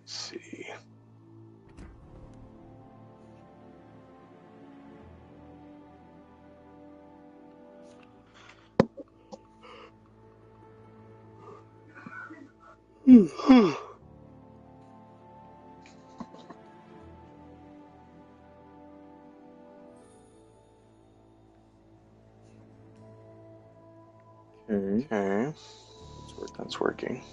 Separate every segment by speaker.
Speaker 1: see. Okay. That's working.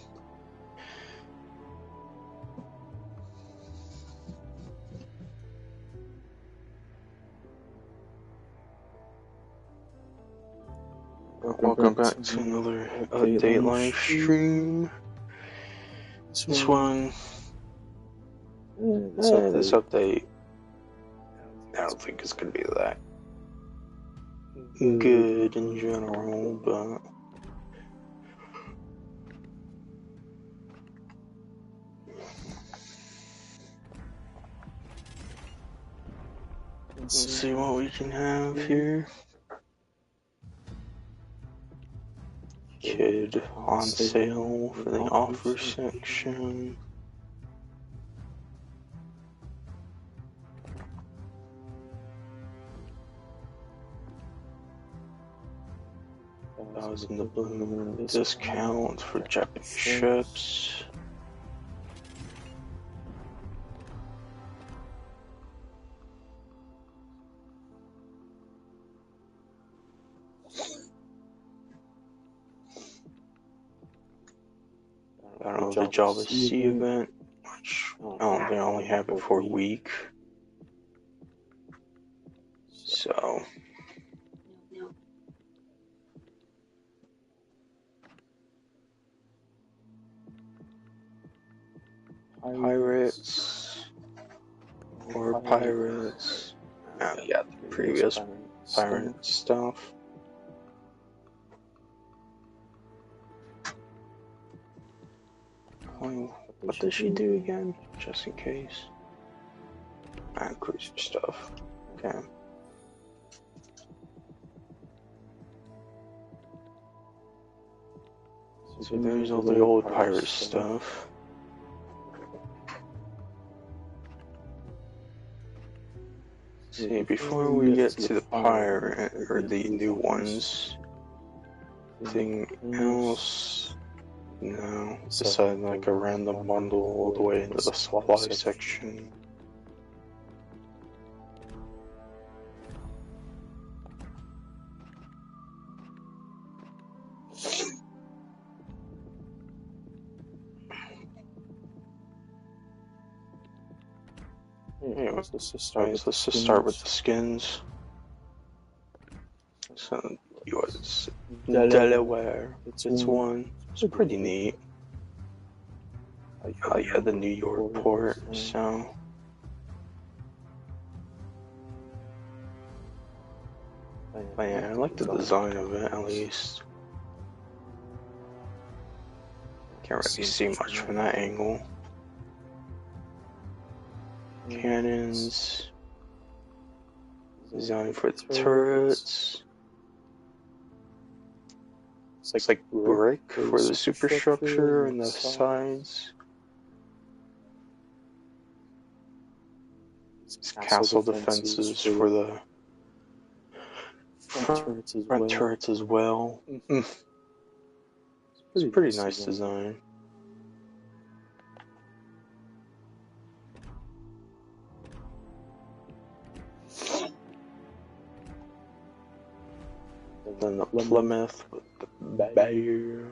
Speaker 1: Welcome back to another update live stream. This one, this update, I don't think it's gonna be that good in general, but let's see what we can have here. Kid on sale for the offer section. That was in the blue discount for Japanese ships. I don't know, the Java C event, which they only have it for a week. So pirates or pirates. Now you got the previous pirate stuff. What does she do again? Just in case. Cruiser stuff. Okay. So there's all the old pirate stuff. See, before we get to the pirate, or the new ones, anything else? No, besides like a random bundle all the way into the supply section. Anyways, let's just start with the skins. So, US Delaware, it's one. It's pretty neat. Yeah, the New York port, so. But yeah, I like the design of it, at least. Can't really see much from that angle. Cannons. Designed for the turrets. It's like brick for the superstructure and the sides. It's castle defenses for the front turrets as well. It's a pretty nice design. And then the Plymouth with the bear.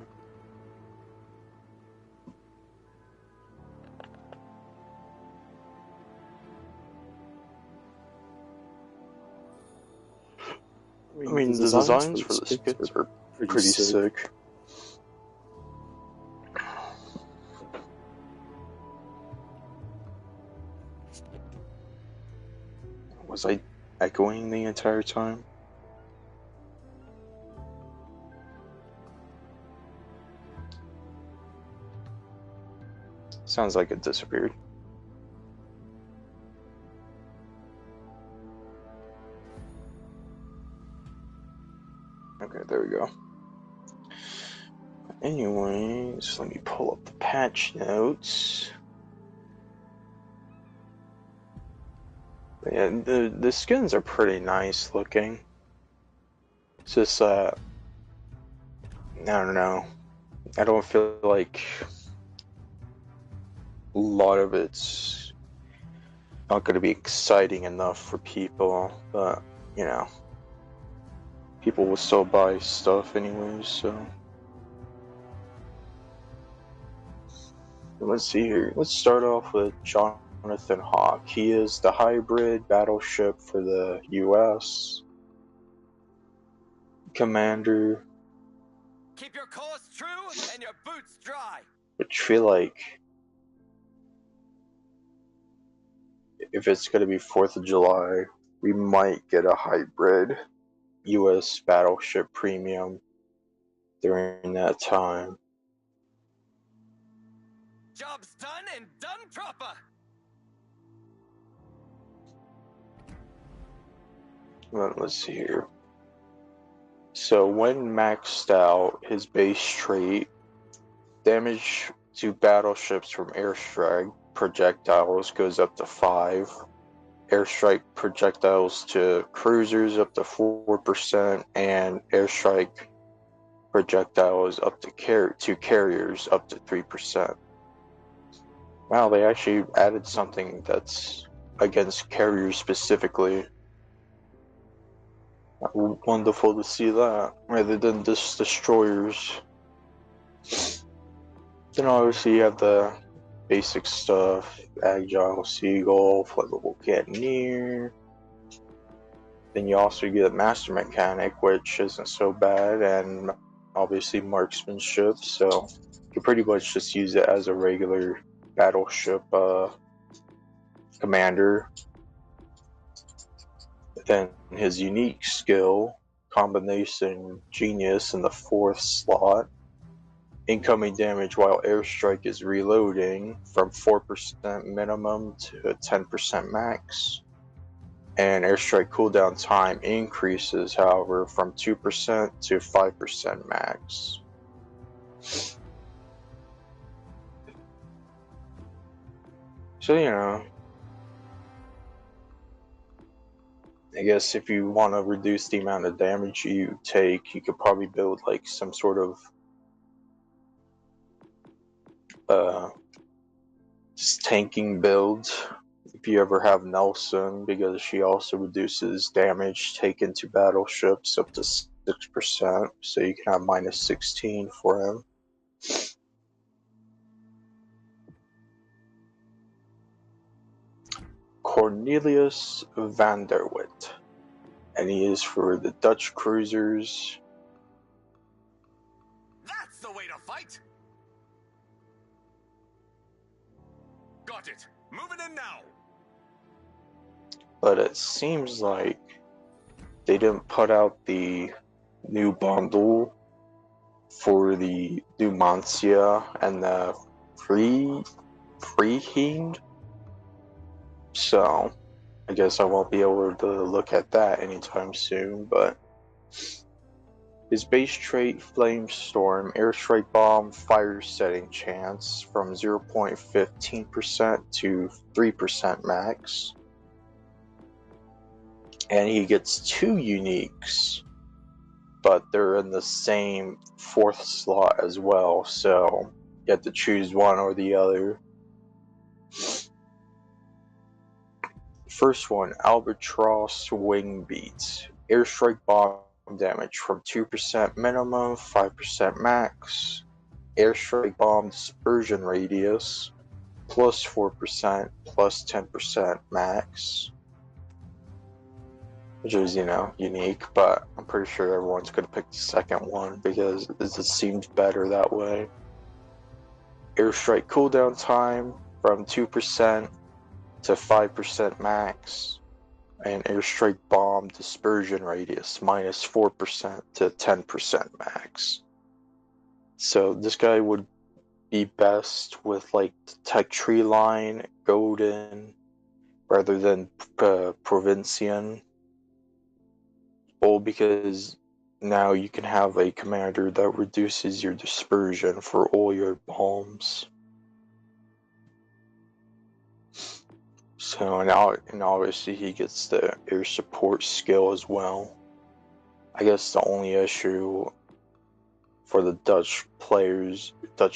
Speaker 1: I mean, the designs for the skits are pretty sick. Was I echoing the entire time? Sounds like it disappeared. Okay, there we go. Anyways, let me pull up the patch notes. Yeah, the skins are pretty nice looking. It's just I don't know. I don't feel like a lot of it's not going to be exciting enough for people, but you know, people will still buy stuff anyways, so. Let's see here. Let's start off with Jonathan Hawk. He is the hybrid battleship for the US. Commander.
Speaker 2: Keep your course true and your boots dry.
Speaker 1: Which I feel like if it's going to be 4th of July, we might get a hybrid US battleship premium during that time.
Speaker 2: Job's done and done proper.
Speaker 1: Well, let's see here. So when maxed out, his base trait, damage to battleships from airstrike projectiles goes up to 5. Airstrike projectiles to cruisers up to 4%, and airstrike projectiles up to carriers up to 3%. Wow, they actually added something that's against carriers specifically. Wonderful to see that, rather than just destroyers. Then obviously you have the basic stuff, Agile Seagull, Flammable Cannoneer. Then you also get Master Mechanic, which isn't so bad, and obviously Marksmanship, so you can pretty much just use it as a regular battleship commander. Then his unique skill, Combination Genius, in the 4th slot. Incoming damage while airstrike is reloading from 4% minimum to 10% max. And airstrike cooldown time increases, however, from 2% to 5% max. So, you know, I guess if you want to reduce the amount of damage you take, you could probably build like some sort of just tanking build if you ever have Nelson, because she also reduces damage taken to battleships up to 6%, so you can have minus 16 for him. Cornelius van der Wit, and he is for the Dutch cruisers.
Speaker 2: That's the way to fight. Got it. Moving in now.
Speaker 1: But it seems like they didn't put out the new bundle for the Numancia and the Freehind. So I guess I won't be able to look at that anytime soon, but his base trait, Flamestorm, airstrike bomb, fire setting chance from 0.15% to 3% max. And he gets 2 uniques, but they're in the same 4th slot as well, so you have to choose one or the other. First one, Albatross Wing Beats. Airstrike bomb damage from 2% minimum, 5% max. Airstrike bomb dispersion radius, plus 4%, plus 10% max. Which is, unique, but I'm pretty sure everyone's going to pick the second one because it seems better that way. Airstrike cooldown time from 2% to 5% max, and airstrike bomb dispersion radius minus 4% to 10% max. So this guy would be best with like the Tech Tree line, Golden, rather than Provincian. Well, because now you can have a commander that reduces your dispersion for all your bombs. So and obviously he gets the air support skill as well. I guess the only issue for the Dutch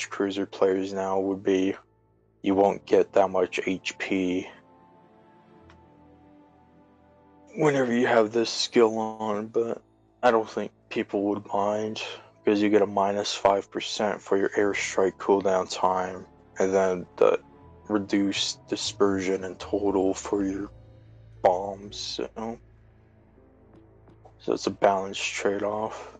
Speaker 1: cruiser players now would be you won't get that much HP whenever you have this skill on, but I don't think people would mind because you get a minus 5% for your airstrike cooldown time and then the reduced dispersion in total for your bombs, so it's a balanced trade-off.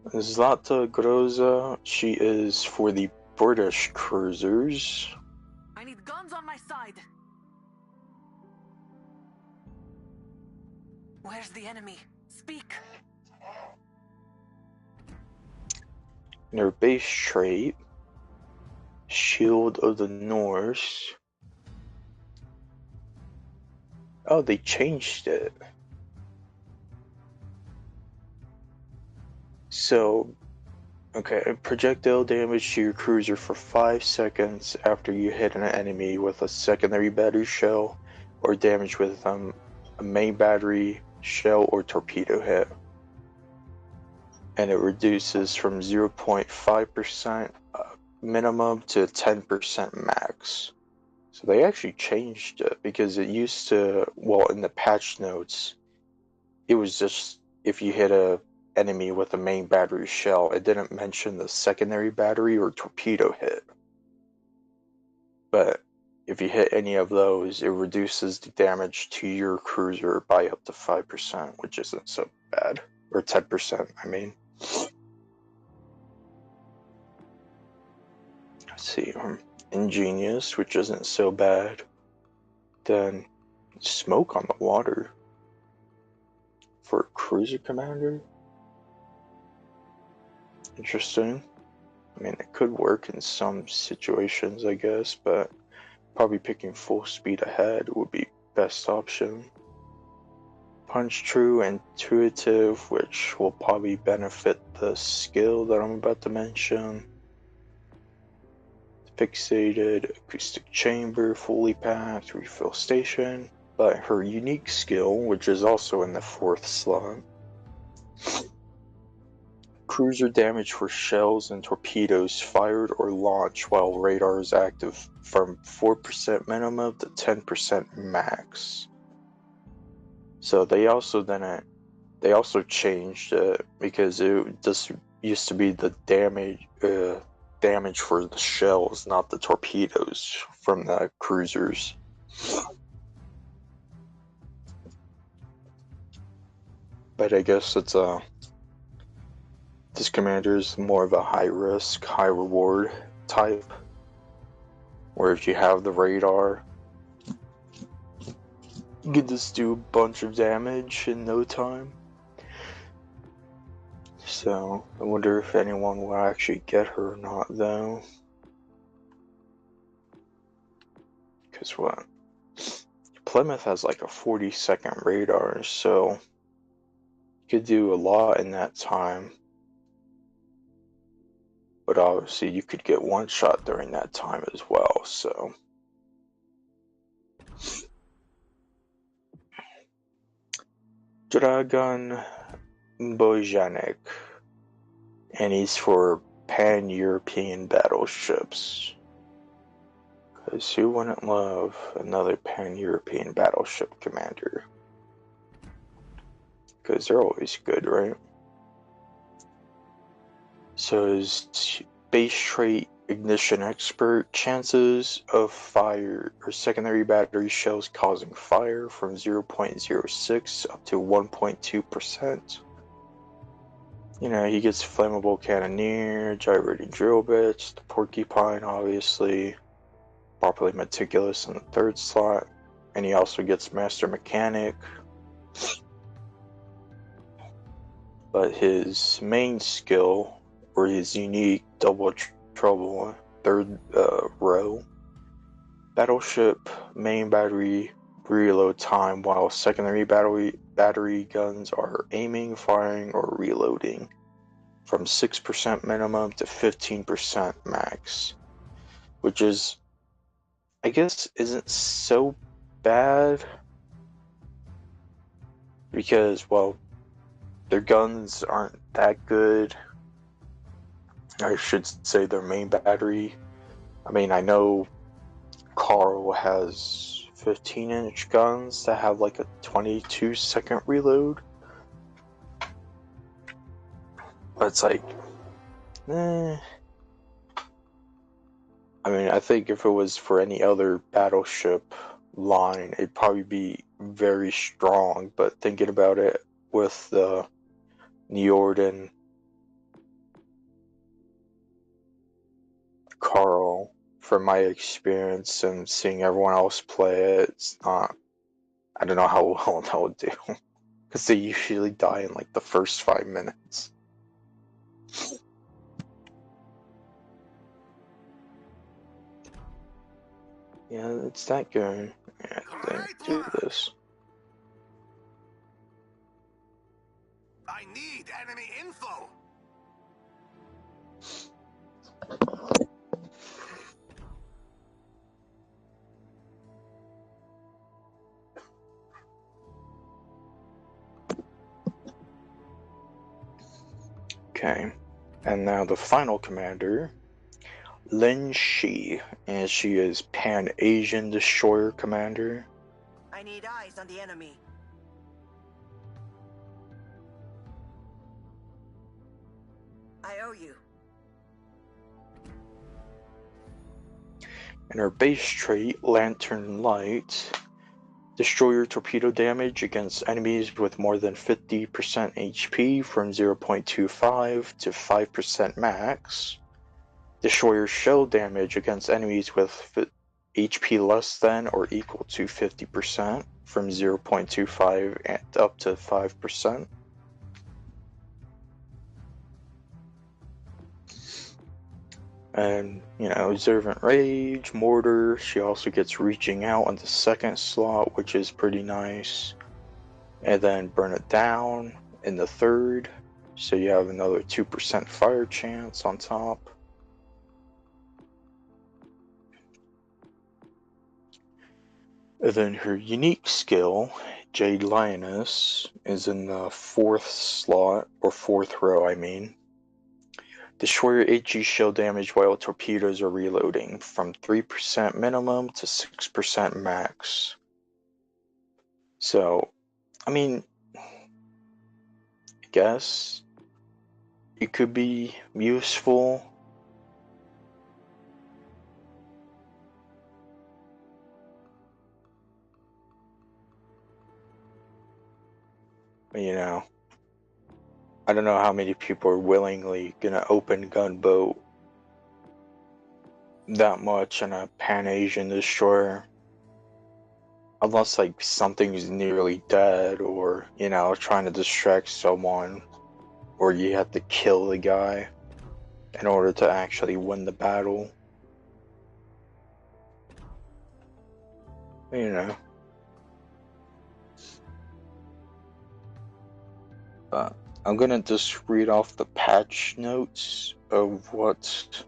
Speaker 1: Zlata Groza, she is for the British cruisers.
Speaker 3: I need guns on my side. Where's the enemy? Speak.
Speaker 1: In her base trait, Shield of the Norse. Oh, they changed it. So, okay, projectile damage to your cruiser for 5 seconds after you hit an enemy with a secondary battery shell, or damage with a main battery shell or torpedo hit. And it reduces from 0.5% minimum to 10% max. So they actually changed it because it used to, well, in the patch notes, it was just if you hit a enemy with a main battery shell, it didn't mention the secondary battery or torpedo hit. But if you hit any of those, it reduces the damage to your cruiser by up to 5%, which isn't so bad. Or 10%, I mean. Let's see, Ingenious, which isn't so bad. Then Smoke on the Water for a cruiser commander. Interesting. I mean, it could work in some situations, I guess, but probably picking full speed ahead would be best option. Punch True, Intuitive, which will probably benefit the skill that I'm about to mention. Fixated, Acoustic Chamber, Fully Packed, Refill Station, but her unique skill, which is also in the 4th slot. Cruiser damage for shells and torpedoes fired or launched while radar is active from 4% minimum to 10% max. So they also changed it because it just used to be the damage for the shells, not the torpedoes from the cruisers. But I guess it's this commander is more of a high risk, high reward type, where if you have the radar, you can just do a bunch of damage in no time. So I wonder if anyone will actually get her or not, though. Because what? Plymouth has like a 40-second radar, so you could do a lot in that time. But obviously you could get one shot during that time as well, so. Dragan Bojanic, and he's for pan-European battleships. Because who wouldn't love another pan-European battleship commander? Because they're always good, right? So his base trait, Ignition Expert, chances of fire or secondary battery shells causing fire from 0.06 up to 1.2%. You know, he gets Flammable Cannoneer, Gyrating Drill Bits, the Porcupine, obviously, Properly Meticulous in the 3rd slot, and he also gets Master Mechanic, But his main skill, or his unique double trouble third row, battleship main battery reload time while secondary battery guns are aiming, firing, or reloading from 6% minimum to 15% max, which is, I guess, isn't so bad because, well, their guns aren't that good. I should say their main battery. I mean, I know Carl has 15-inch guns that have like a 22-second reload. But it's like, I mean, I think if it was for any other battleship line, it'd probably be very strong. But thinking about it with the Njorden Carl, from my experience and seeing everyone else play it, it's not. I don't know how well that would do. Because they usually die in like the first 5 minutes. Yeah, it's that good. Yeah, I think do this.
Speaker 2: I need enemy info.
Speaker 1: Okay, and now the final commander, Lin Shi, and she is Pan-Asian Destroyer Commander.
Speaker 3: I need eyes on the enemy. I owe you.
Speaker 1: And her base trait, Lantern Light, destroyer torpedo damage against enemies with more than 50% HP from 0.25 to 5% max. Destroyer shell damage against enemies with HP less than or equal to 50% from 0.25 and up to 5%. And, Observant Rage, Mortar, she also gets Reaching Out on the second slot, which is pretty nice. And then Burn It Down in the third, so you have another 2% fire chance on top. And then her unique skill, Jade Lioness, is in the fourth slot, or fourth row, I mean. Destroyer HE shell damage while torpedoes are reloading, from 3% minimum to 6% max. So, I mean, I guess it could be useful. I don't know how many people are willingly gonna open gunboat that much in a Pan-Asian destroyer. Unless, like, something's nearly dead, or, trying to distract someone, or you have to kill the guy in order to actually win the battle. But I'm gonna just read off the patch notes of what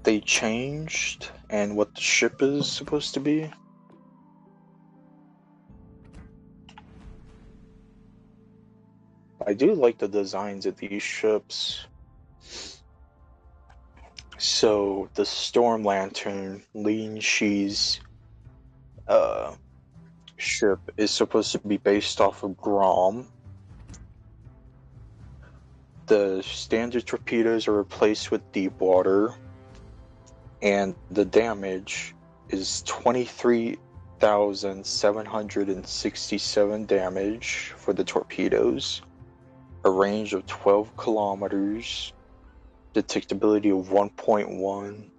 Speaker 1: they changed and what the ship is supposed to be. I do like the designs of these ships. So the Storm Lantern, Lin Shi's ship, is supposed to be based off of Grom. The standard torpedoes are replaced with deep water, and the damage is 23,767 damage for the torpedoes, a range of 12 kilometers, detectability of 1.1,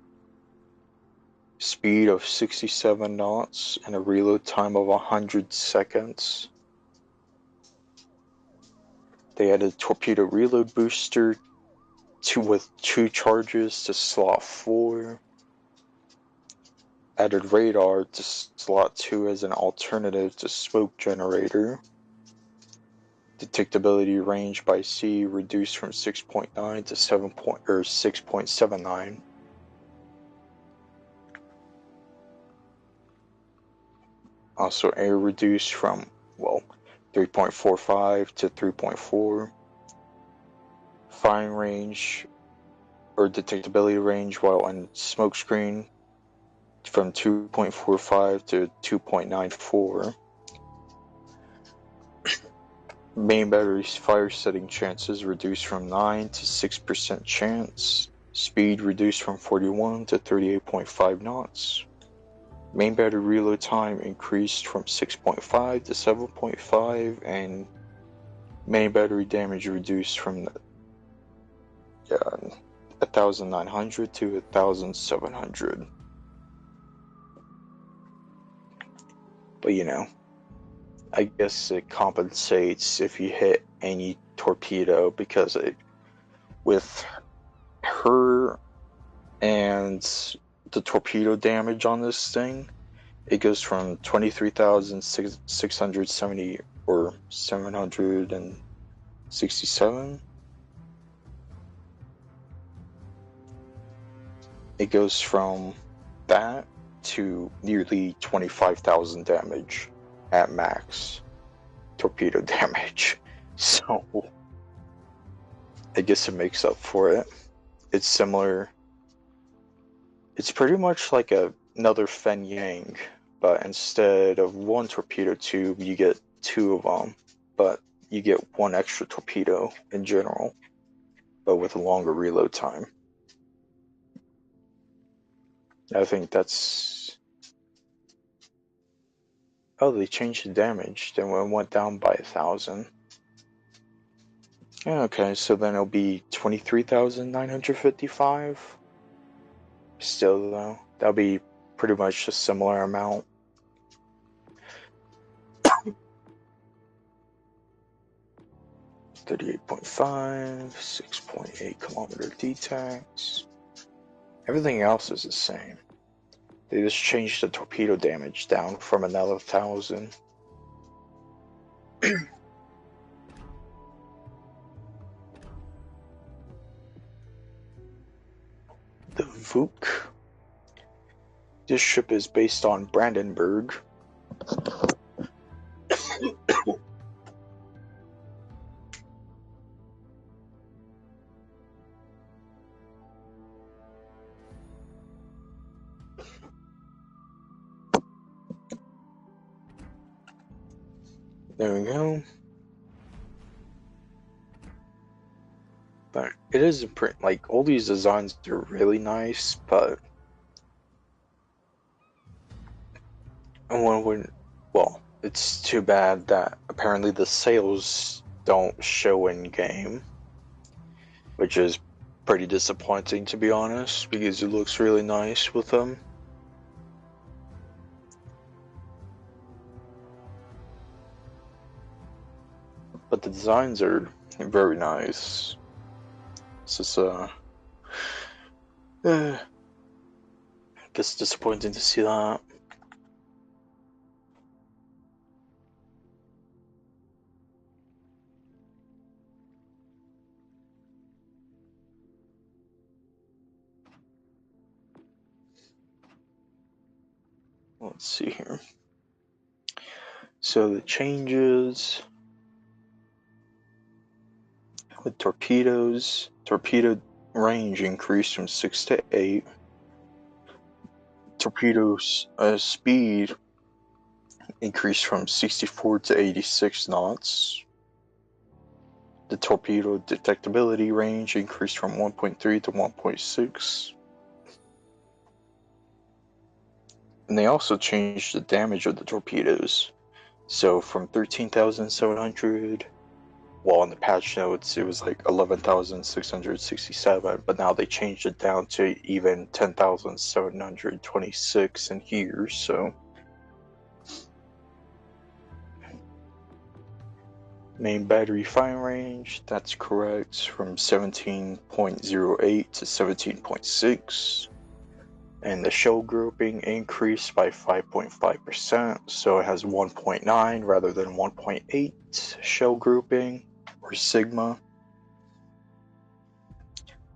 Speaker 1: speed of 67 knots, and a reload time of 100 seconds. They added torpedo reload booster with 2 charges to slot 4. Added radar to slot 2 as an alternative to smoke generator. Detectability range by sea reduced from 6.9 to 6.79. Also air reduced from 3.45 to 3.4. Firing range or detectability range while on smokescreen from 2.45 to 2.94. Main battery's fire setting chances reduced from 9 to 6% chance. Speed reduced from 41 to 38.5 knots. Main battery reload time increased from 6.5 to 7.5, and main battery damage reduced from 1,900 to 1,700. But I guess it compensates if you hit any torpedo, because with her and the torpedo damage on this thing, it goes from 23,670 or 767. It goes from that to nearly 25,000 damage at max torpedo damage. So I guess it makes up for it. It's similar. It's pretty much like another Fen Yang, but instead of 1 torpedo tube, you get 2 of them, but you get 1 extra torpedo in general, but with a longer reload time. I think that's... Oh, they changed the damage. Then it went down by 1,000. Okay, so then it'll be 23,955. Still, though, that'll be pretty much a similar amount. .5, 6.8 kilometer D-tax. Everything else is the same. They just changed the torpedo damage down from another 1,000. The Vuk. This ship is based on Brandenburg. There we go. But it is like all these designs are really nice, but one wouldn't. Well, it's too bad that apparently the sales don't show in game, which is pretty disappointing, to be honest, because it looks really nice with them. But the designs are very nice. It's just I guess disappointing to see that. Let's see here. So the changes with torpedoes. Torpedo range increased from 6 to 8. Torpedoes speed increased from 64 to 86 knots. The torpedo detectability range increased from 1.3 to 1.6. And they also changed the damage of the torpedoes. So from 13,700 well, in the patch notes, it was like 11,667, but now they changed it down to even 10,726 in here, so. Main battery firing range, that's correct, from 17.08 to 17.6. And the shell grouping increased by 5.5%, so it has 1.9 rather than 1.8 shell grouping, or sigma.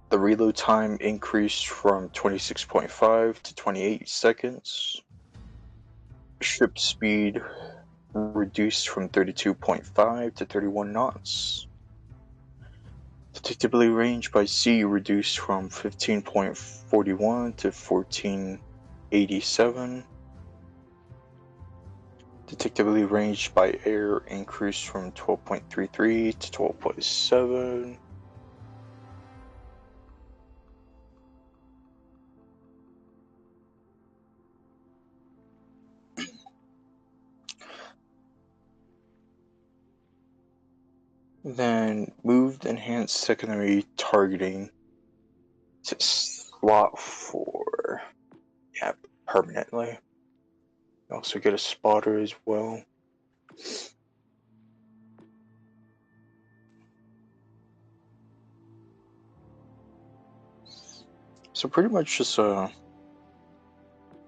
Speaker 1: The reload time increased from 26.5 to 28 seconds. Ship speed reduced from 32.5 to 31 knots. Detectability range by sea reduced from 15.41 to 1487. Detectability range by air increased from 12.33 to 12.7. Then moved enhanced secondary targeting to slot 4. Yeah, permanently. You also get a spotter as well. So pretty much just a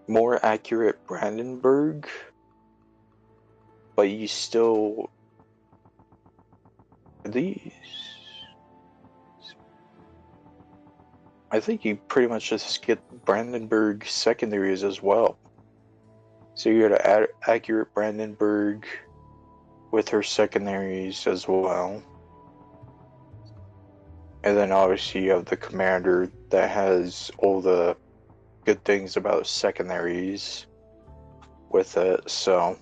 Speaker 1: more accurate Brandenburg, but you still these. I think you pretty much just get Brandenburg secondaries as well. So you got an accurate Brandenburg with her secondaries as well. And then obviously you have the commander that has all the good things about secondaries with it, so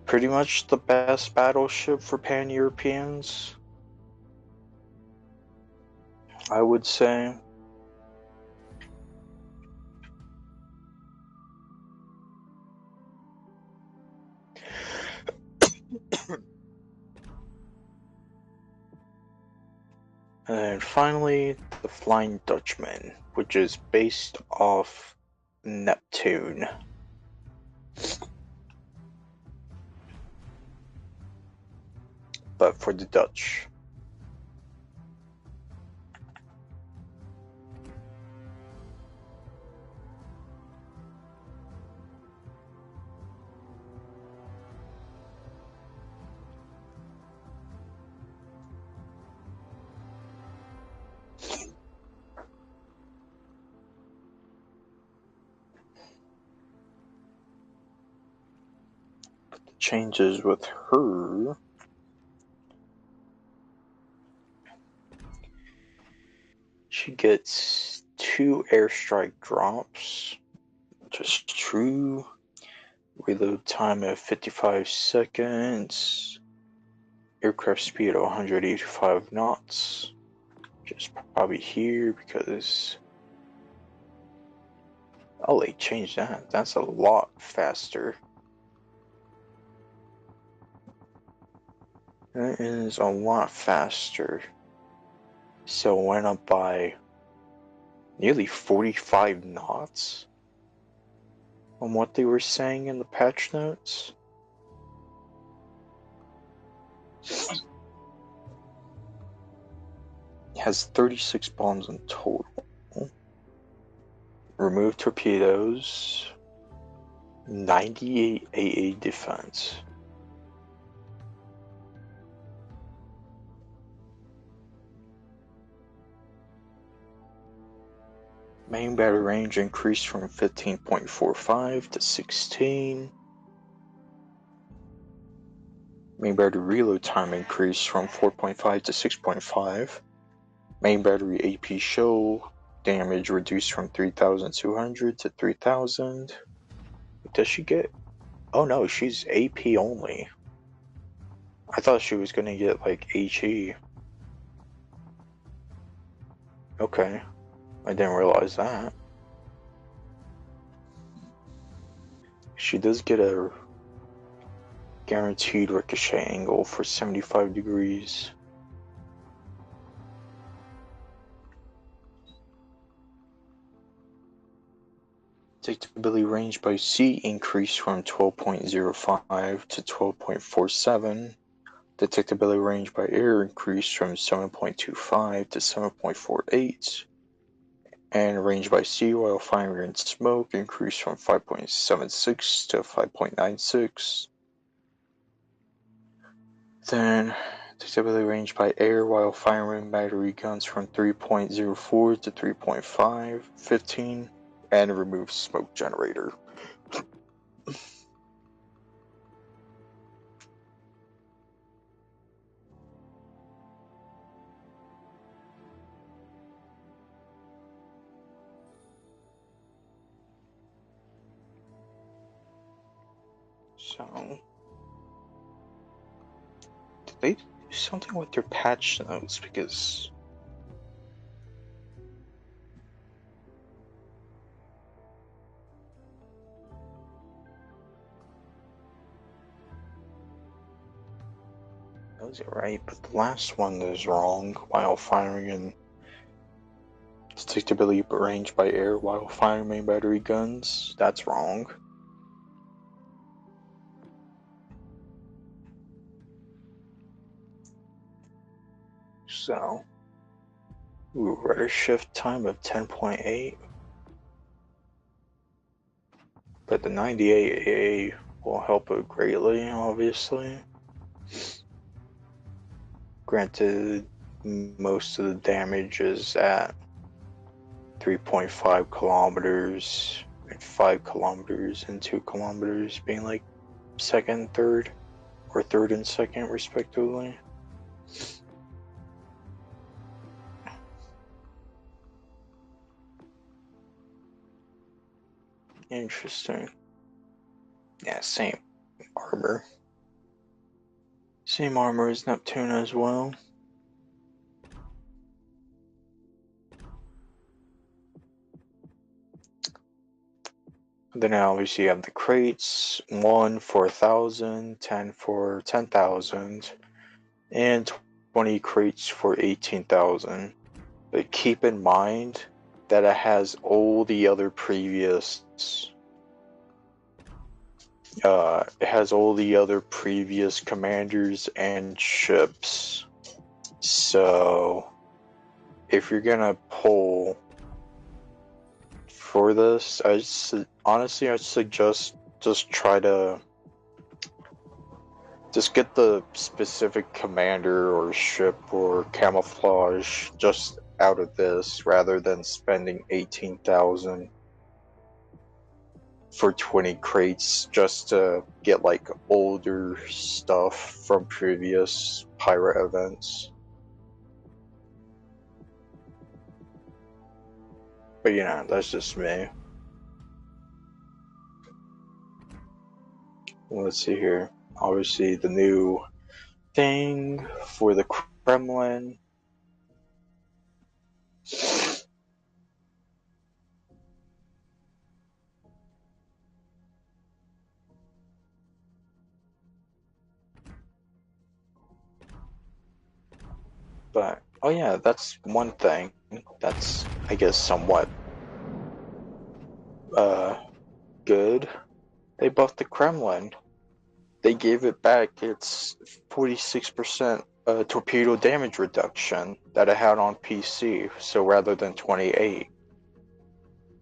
Speaker 1: pretty much the best battleship for Pan-Europeans, I would say. And finally, the Flying Dutchman, which is based off Neptune. But for the Dutch. But the changes with her. She gets 2 airstrike drops, which is true. Reload time at 55 seconds. Aircraft speed at 185 knots. Just probably here because. Oh, they changed that. That's a lot faster. That is a lot faster. So it went up by nearly 45 knots on what they were saying in the patch notes. It has 36 bombs in total. Remove torpedoes. 98 AA defense. Main battery range increased from 15.45 to 16. Main battery reload time increased from 4.5 to 6.5. Main battery AP shell damage reduced from 3,200 to 3,000. What does she get? Oh no, she's AP only. I thought she was gonna get like HE. Okay, I didn't realize that. She does get a Guaranteed ricochet angle for 75 degrees. Detectability range by sea increased from 12.05 to 12.47. Detectability range by air increased from 7.25 to 7.48. And range by sea while firing smoke increased from 5.76 to 5.96. Then detectability range by air while firing battery guns from 3.04 to 3.15, and remove smoke generator. So, did they do something with their patch notes? Because that was right, but the last one is wrong. While firing in detectability range by air while firing main battery guns, that's wrong. So, rudder shift time of 10.8. But the 98A will help it greatly, obviously. Granted, most of the damage is at 3.5 kilometers, and 5 kilometers, and 2 kilometers being like second, third, or third and second, respectively. Interesting. Yeah, same armor. Same armor as Neptune as well. Then obviously you have the crates, 1 for 1,000, 10 for 10,000, and 20 crates for 18,000. But keep in mind that it has all the other previous commanders and ships. So if you're gonna pull for this, I suggest just try to just get the specific commander or ship or camouflage just out of this rather than spending 18,000 for 20 crates just to get like older stuff from previous pirate events. But you know, that's just me. Let's see here. Obviously the new thing for the Kremlin. But oh yeah, that's one thing that's, I guess, somewhat good. They buffed the Kremlin. They gave it back its 46% torpedo damage reduction that it had on PC. So rather than 28,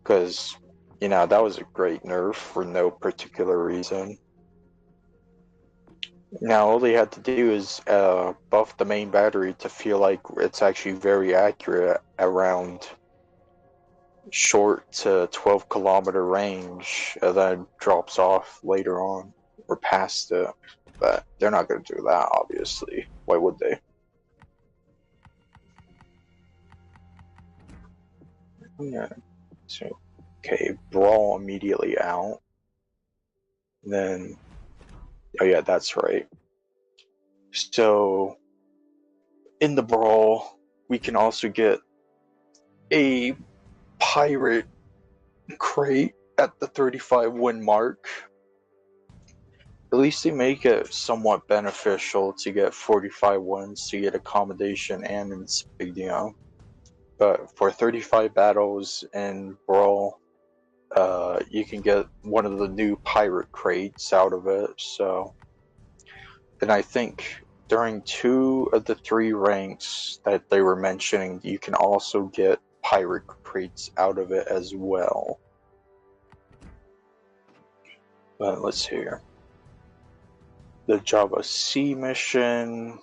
Speaker 1: because you know that was a great nerf for no particular reason. Now all they had to do is buff the main battery to feel like it's actually very accurate around short to 12-kilometer range, and then drops off later on or past it. But they're not going to do that, obviously. Why would they? Yeah. So, okay, brawl immediately out. Then, oh yeah, that's right. So, in the brawl, we can also get a pirate crate at the 35 win mark. At least they make it somewhat beneficial to get 45 wins to get accommodation and insignia. But for 35 battles in Brawl, you can get one of the new pirate crates out of it. So, and I think during 2 of the 3 ranks that they were mentioning, you can also get pirate crates out of it as well. But let's see here. The Java C mission,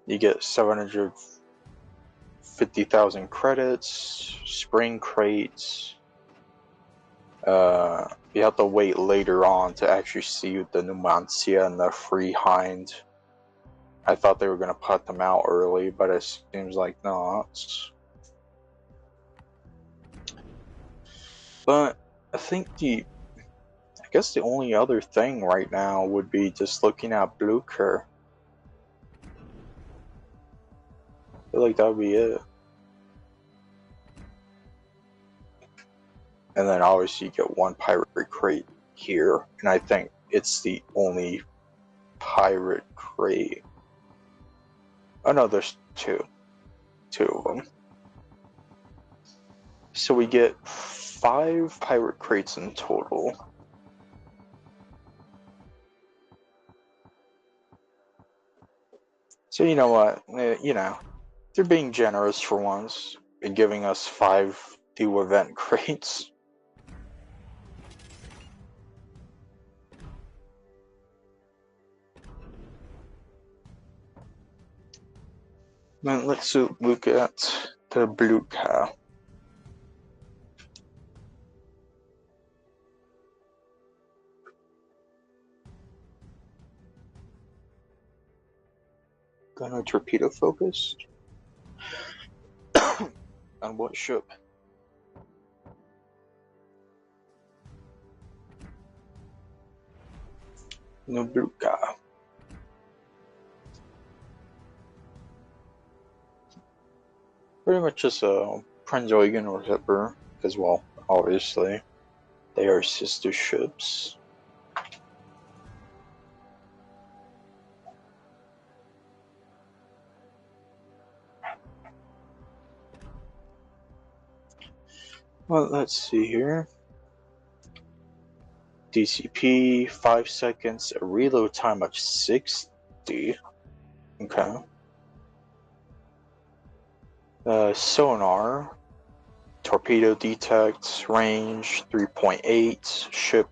Speaker 1: you get 750,000 credits, spring crates. You have to wait later on to actually see the Numancia and the Free Hind. I thought they were going to put them out early, but it seems like not. But I guess the only other thing right now would be just looking at Blucher. I feel like that would be it. And then obviously you get 1 pirate crate here, and I think it's the only pirate crate. Oh no, there's 2 of them. So we get 5 pirate crates in total. So you know what, they're being generous for once and giving us 5 new event crates. Then let's look at the Blucher. Gunner torpedo focused? On what ship? No Blucher. Pretty much just a Prince Eugen or Hipper, because, well, obviously, they are sister ships. Well, let's see here. DCP, 5 seconds, a reload time of 60. Okay. Sonar, torpedo detect range 3.8, ship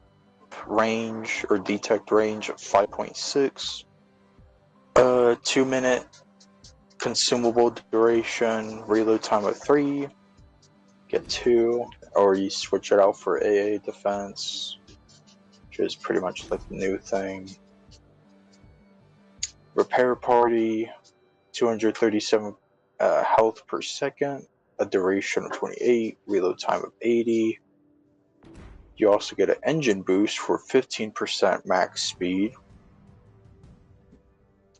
Speaker 1: range or detect range of 5.6. 2-minute consumable duration, reload time of 3. Get 2, or you switch it out for AA defense, which is pretty much like the new thing. Repair party, 237 health per second, a duration of 28, reload time of 80. You also get an engine boost for 15% max speed,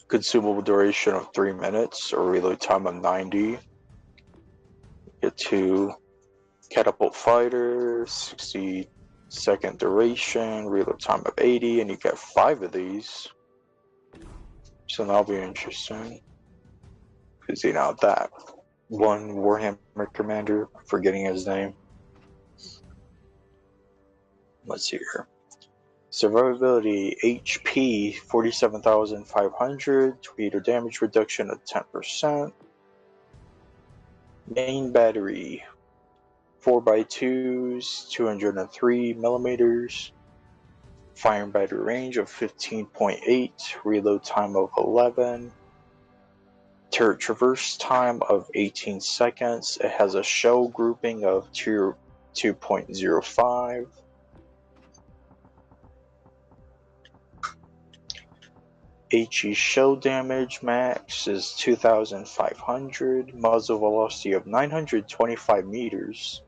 Speaker 1: consumable duration of 3 minutes, or reload time of 90. Get 2 catapult fighter, 60-second duration, reload time of 80, and you get 5 of these. So that'll be interesting. Because, that one Warhammer commander, I'm forgetting his name. Let's see here. Survivability, HP 47,500, torpedo damage reduction of 10%. Main battery, 4x2s, 203 millimeters. Firing battery range of 15.8, reload time of 11. Turret traverse time of 18 seconds. It has a shell grouping of 2.05. HE shell damage max is 2,500. Muzzle velocity of 925 meters.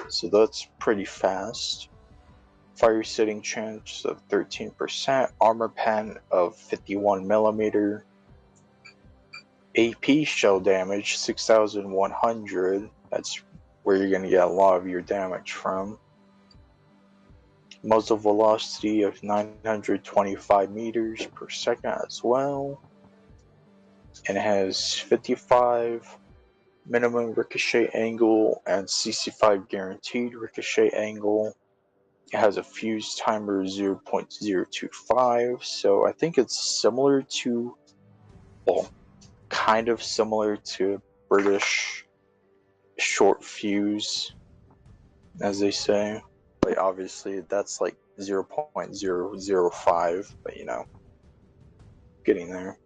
Speaker 1: So that's pretty fast. Fire setting chance of 13%. Armor pen of 51 millimeter. AP shell damage 6,100. That's where you're going to get a lot of your damage from. muzzle velocity of 925 meters per second as well, and it has 55 minimum ricochet angle and 65 guaranteed ricochet angle. It has a fuse timer 0.025, so I think it's similar to, well, kind of similar to British short fuse, as they say. But obviously that's like 0.005, but you know, getting there.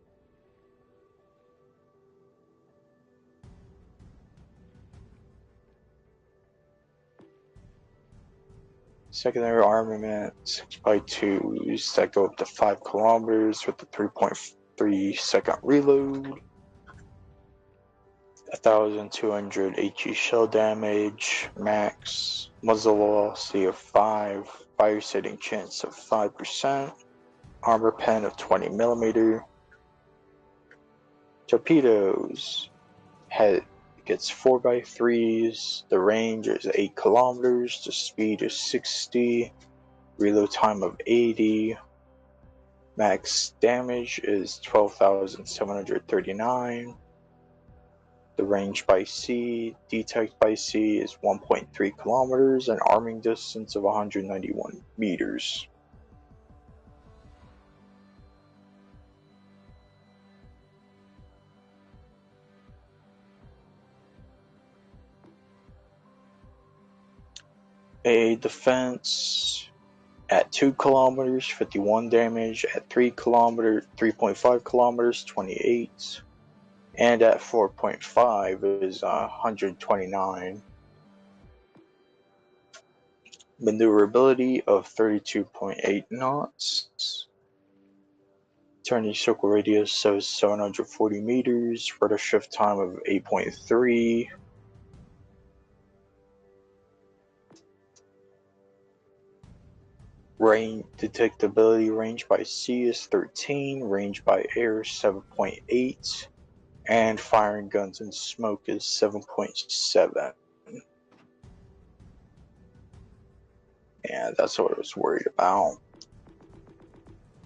Speaker 1: Secondary armament 6x2s that go up to 5 kilometers with a 3.3 second reload. 1200 HE shell damage, max muzzle velocity of 5, fire setting chance of 5%, armor pen of 20mm. Torpedoes gets 4x3s, the range is 8 kilometers, the speed is 60, reload time of 80, max damage is 12,739. The range by sea, detect by sea, is 1.3 kilometers and arming distance of 191 meters. A defense at 2 kilometers, 51 damage, at 3.5 kilometers, 28, and at 4.5 is 129. Maneuverability of 32.8 knots. Turning circle radius of 740 meters. Rudder shift time of 8.3. Range detectability range by sea is 13. Range by air is 7.8. And firing guns and smoke is 7.7. And that's what I was worried about.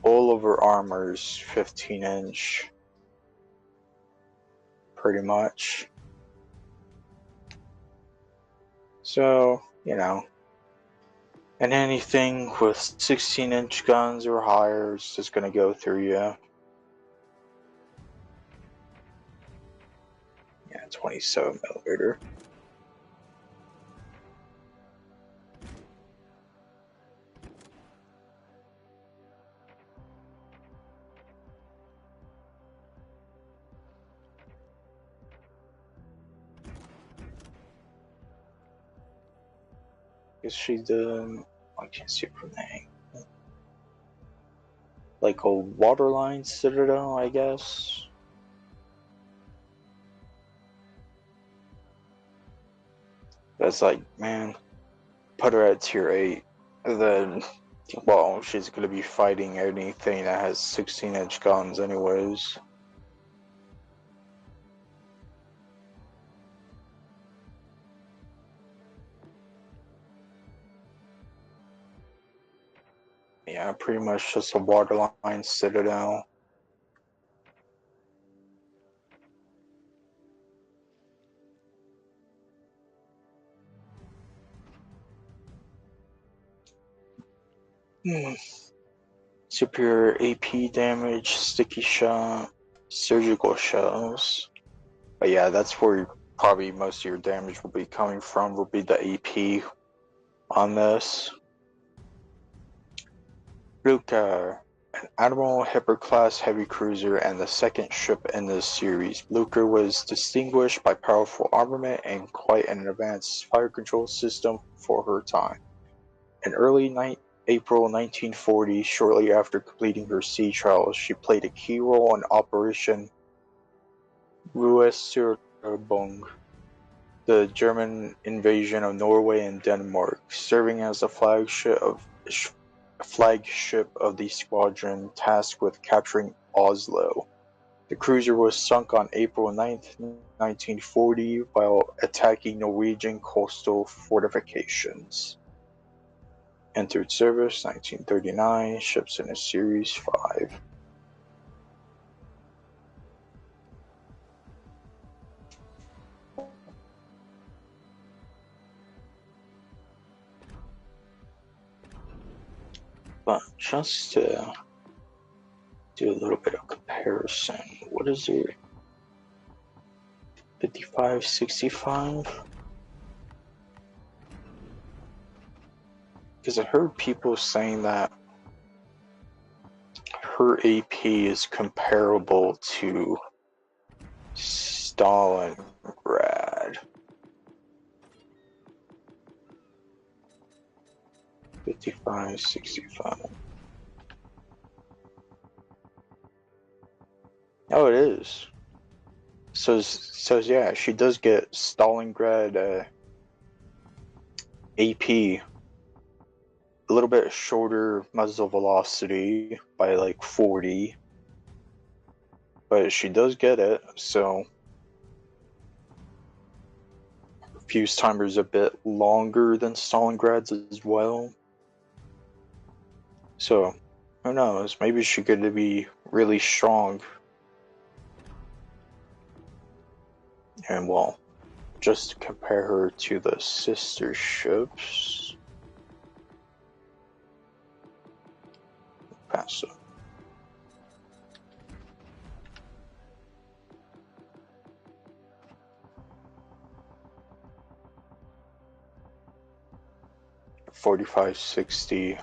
Speaker 1: All over armor's 15-inch. Pretty much. So, you know. And anything with 16-inch guns or higher is just going to go through you. Yeah, 27mm. Is she the... I can't see it from the angle. Like a waterline citadel, I guess. That's like, man, put her at tier 8. And then, well, she's gonna be fighting anything that has 16-inch guns anyways. Yeah, pretty much just a waterline citadel. Superior AP damage, sticky shot, surgical shells. But yeah, that's where probably most of your damage will be coming from, will be the AP on this. Blucher, an Admiral Hipper-class heavy cruiser and the second ship in this series. Blucher was distinguished by powerful armament and quite an advanced fire control system for her time. In early April 1940, shortly after completing her sea trials, she played a key role in Operation Ruhrsüberbung, the German invasion of Norway and Denmark, serving as the flagship of the squadron tasked with capturing Oslo. The cruiser was sunk on April 9, 1940, while attacking Norwegian coastal fortifications. Entered service 1939. Ships in a series 5. But just to do a little bit of comparison, what is it? 55, 65? Because I heard people saying that her AP is comparable to Stalingrad. 55, 65. Oh, it is. So yeah, she does get Stalingrad AP. A little bit shorter muzzle velocity by like 40. But she does get it, so fuse timer's a bit longer than Stalingrad's as well. So, who knows? Maybe she could be really strong. And well, just to compare her to the sister ships. Pass up. $45, $60.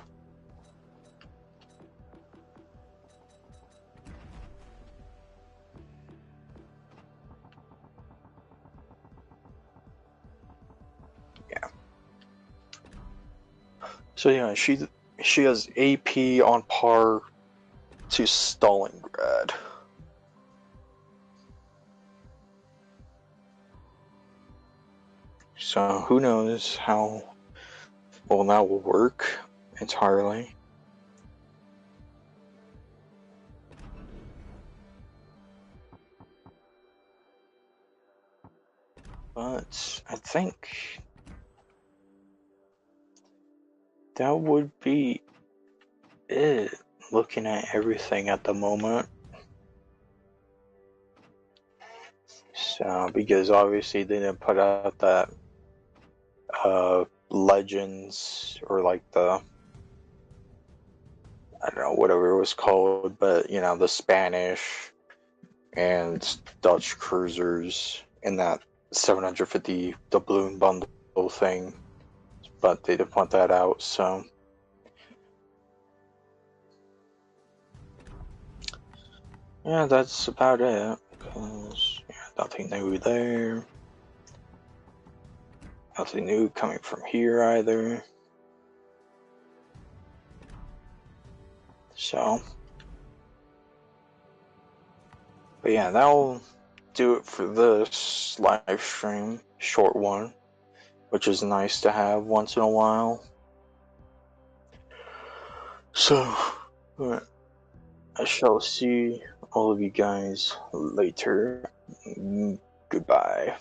Speaker 1: Yeah. So yeah, she has AP on par to Stalingrad. So who knows how well that will work entirely. But I think that would be it, looking at everything at the moment. So, because obviously they didn't put out that Legends, or like the, I don't know, whatever it was called, but you know, the Spanish and Dutch cruisers in that 750 doubloon bundle thing, but they didn't put that out, so yeah, that's about it. Because yeah, nothing new there. Nothing new coming from here either. So, but yeah, that'll do it for this live stream, short one, which is nice to have once in a while. So, I shall see all of you guys later. Goodbye.